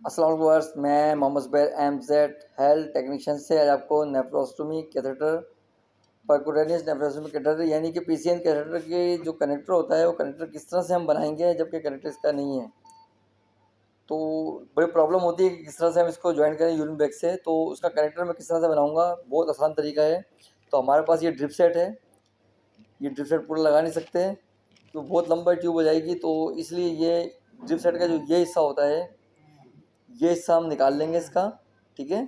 अस्सलाम वालेकुम व्यूअर्स, मैं Mohammed Zubair MZ health technician से आज आपको nephrostomy catheter percutaneous nephrostomy catheter यानी कि पीसीएन कैथेटर की जो कनेक्टर होता है वो कनेक्टर किस तरह से हम बनाएंगे जबकि कनेक्टर इसका नहीं है। तो बड़ी प्रॉब्लम होती है कि किस तरह से हम इसको ज्वाइन करें यूरिन बैग से। तो उसका कनेक्टर मैं किस तरह से बनाऊँगा, बहुत आसान तरीका है। तो हमारे पास ये ड्रिप सेट है, ये ड्रिप सेट पूरा लगा नहीं सकते तो बहुत लंबा ट्यूब हो जाएगी। तो इसलिए ये ड्रिप सेट का जो ये हिस्सा होता है, ये हिस्सा हम निकाल लेंगे इसका। ठीक है,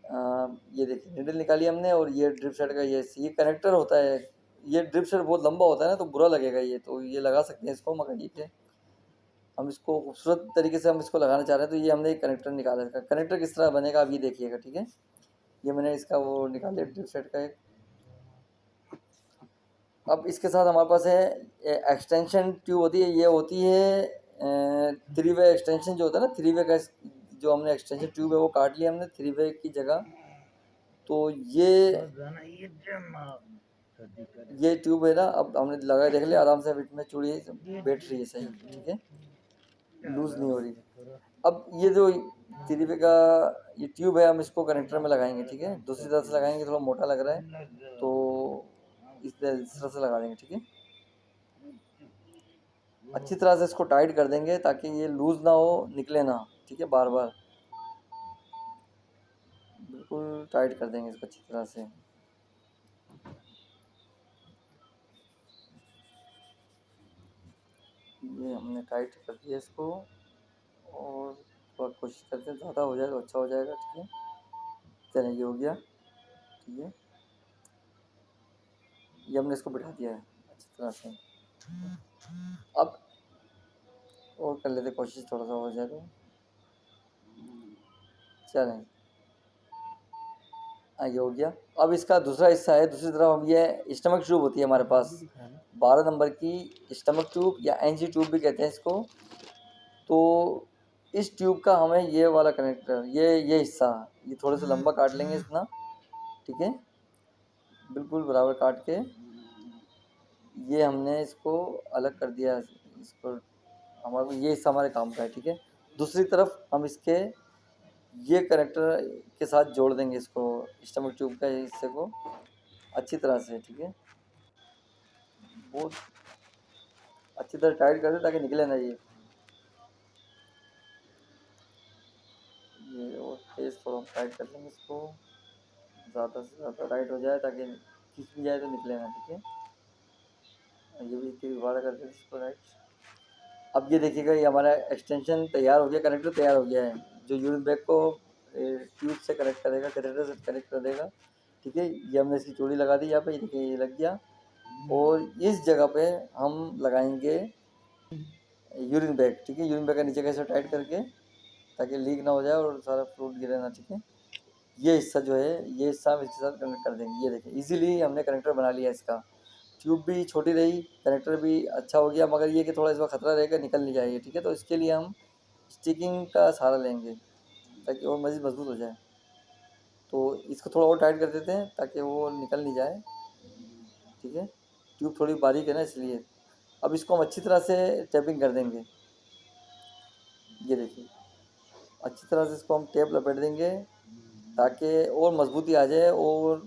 ये देखिए निडल निकाली हमने और ये ड्रिप सेट का ये कनेक्टर होता है। ये ड्रिप सेट बहुत लंबा होता है ना, तो बुरा लगेगा ये, तो ये लगा सकते हैं इसको, मगर ठीक है हम इसको खूबसूरत तरीके से हम इसको लगाना चाह रहे हैं। तो ये हमने एक कनेक्टर निकाला, इसका कनेक्टर किस तरह बनेगा आप ये देखिएगा। ठीक है, ये मैंने इसका वो निकाले ड्रिप सेट का एक। अब इसके साथ हमारे पास है एक्सटेंशन ट्यूब होती है, ये होती है 3 वे एक्सटेंशन जो होता है ना, 3 वे का जो हमने एक्सटेंशन ट्यूब है वो काट लिया हमने 3 वे की जगह। तो ये ट्यूब है ना, अब हमने लगा देख लिया आराम से, बीच में चूड़ी बैठ रही है सही। ठीक है, लूज़ नहीं हो रही। अब ये जो 3 वे का ये ट्यूब है हम इसको कनेक्टर में लगाएंगे। ठीक है, दूसरी तरफ से लगाएंगे, थोड़ा मोटा लग रहा है तो इस तरह से लगा देंगे। ठीक है, अच्छी तरह से इसको टाइट कर देंगे ताकि ये लूज़ ना हो, निकले ना। ठीक है, बार बार बिल्कुल टाइट कर देंगे इसको अच्छी तरह से। ये हमने टाइट कर दिया इसको और थोड़ा कोशिश करते हैं ज़्यादा हो जाए तो अच्छा हो जाएगा। ठीक है, चलिए ये हो गया। ठीक है, ये हमने इसको बिठा दिया है अच्छी तरह से। अब और कर लेते कोशिश, थोड़ा सा हो जाए तो। चलें, ये हो गया। अब इसका दूसरा हिस्सा है, दूसरी तरफ हम ये स्टमक ट्यूब होती है हमारे पास 12 नंबर की स्टमक ट्यूब या एनजी ट्यूब भी कहते हैं इसको। तो इस ट्यूब का हमें ये वाला कनेक्टर, ये हिस्सा ये थोड़े से लंबा काट लेंगे इतना। ठीक है, बिल्कुल बराबर काट के ये हमने इसको अलग कर दिया। इसको हमारे को ये हिस्सा हमारे काम का है। ठीक है, दूसरी तरफ हम इसके ये कनेक्टर के साथ जोड़ देंगे इसको, स्टमक ट्यूब का हिस्से को अच्छी तरह से। ठीक है, बहुत अच्छी तरह टाइट कर दे ताकि निकले ना ये और तेज़ थोड़ा टाइट कर लेंगे इसको, ज़्यादा से ज़्यादा टाइट हो जाए ताकि खींच भी जाए तो निकले ना। ठीक है, ये भी दोबारा कर देते इसको राइट। अब ये देखिएगा, ये हमारा एक्सटेंशन तैयार हो गया, कनेक्टर तैयार हो गया है जो यूरिन बैग को ट्यूब से कनेक्ट करेगा, कैथेटर से कनेक्ट कर देगा। ठीक है, ये हमने इसकी चूड़ी लगा दी यहाँ पे, ये देखिए ये लग गया। और इस जगह पे हम लगाएंगे यूरिन बैग। ठीक है, यूरिन बैग का नीचे कैसे टाइट करके ताकि लीक ना हो जाए और सारा फ्लूइड गिरे ना। ठीक है, ये हिस्सा जो है ये हिस्सा हम इसके साथ कनेक्ट कर देंगे। ये देखिए इजीली हमने कनेक्टर बना लिया इसका। ट्यूब भी छोटी रही, कनेक्टर भी अच्छा हो गया, मगर ये कि थोड़ा इसका खतरा रहेगा निकल नहीं जाएगी। ठीक है, तो इसके लिए हम स्टिकिंग का सहारा लेंगे ताकि और मज़ीद मजबूत हो जाए। तो इसको थोड़ा और टाइट कर देते हैं ताकि वो निकल नहीं जाए। ठीक है, ट्यूब थोड़ी बारीक है ना इसलिए। अब इसको हम अच्छी तरह से टेपिंग कर देंगे। ये देखिए अच्छी तरह से इसको हम टेप लपेट देंगे ताकि और मजबूती आ जाए। और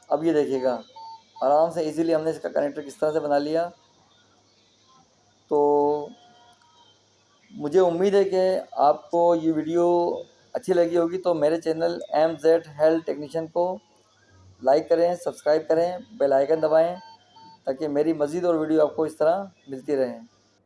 अब ये देखिएगा आराम से इजीली हमने इसका कनेक्टर किस तरह से बना लिया। तो मुझे उम्मीद है कि आपको ये वीडियो अच्छी लगी होगी। तो मेरे चैनल एमजेड हेल्थ टेक्नीशियन को लाइक करें, सब्सक्राइब करें, बेल आइकन दबाएं ताकि मेरी मज़ीद और वीडियो आपको इस तरह मिलती रहें।